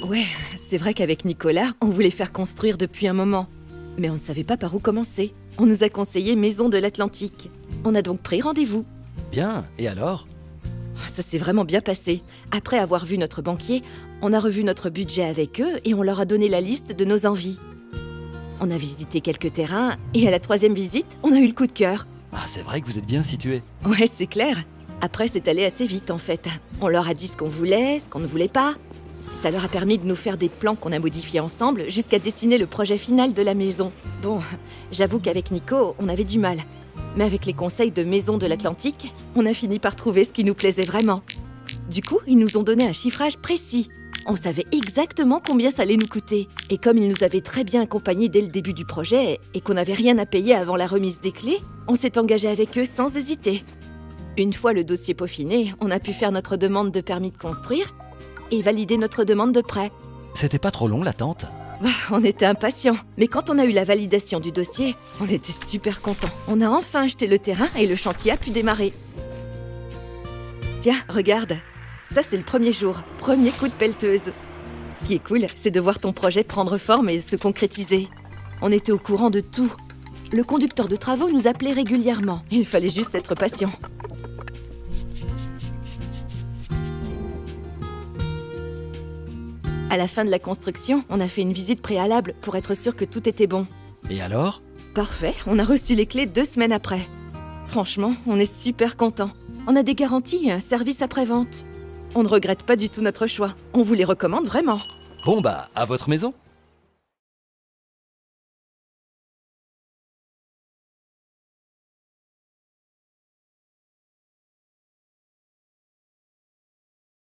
Ouais, c'est vrai qu'avec Nicolas, on voulait faire construire depuis un moment. Mais on ne savait pas par où commencer. On nous a conseillé Maison de l'Atlantique. On a donc pris rendez-vous. Bien, et alors? Ça s'est vraiment bien passé. Après avoir vu notre banquier, on a revu notre budget avec eux et on leur a donné la liste de nos envies. On a visité quelques terrains et à la 3e visite, on a eu le coup de cœur. Ah, c'est vrai que vous êtes bien situé. Ouais, c'est clair. Après, c'est allé assez vite en fait. On leur a dit ce qu'on voulait, ce qu'on ne voulait pas. Ça leur a permis de nous faire des plans qu'on a modifiés ensemble jusqu'à dessiner le projet final de la maison. Bon, j'avoue qu'avec Nico, on avait du mal. Mais avec les conseils de Maison de l'Atlantique, on a fini par trouver ce qui nous plaisait vraiment. Du coup, ils nous ont donné un chiffrage précis. On savait exactement combien ça allait nous coûter. Et comme ils nous avaient très bien accompagnés dès le début du projet et qu'on n'avait rien à payer avant la remise des clés, on s'est engagé avec eux sans hésiter. Une fois le dossier peaufiné, on a pu faire notre demande de permis de construire et valider notre demande de prêt. C'était pas trop long l'attente? On était impatients, mais quand on a eu la validation du dossier, on était super contents. On a enfin acheté le terrain et le chantier a pu démarrer. Tiens, regarde, ça c'est le premier jour, premier coup de pelleteuse. Ce qui est cool, c'est de voir ton projet prendre forme et se concrétiser. On était au courant de tout. Le conducteur de travaux nous appelait régulièrement. Il fallait juste être patient. À la fin de la construction, on a fait une visite préalable pour être sûr que tout était bon. Et alors? Parfait, on a reçu les clés 2 semaines après. Franchement, on est super contents. On a des garanties et un service après-vente. On ne regrette pas du tout notre choix. On vous les recommande vraiment. Bon bah, à votre maison.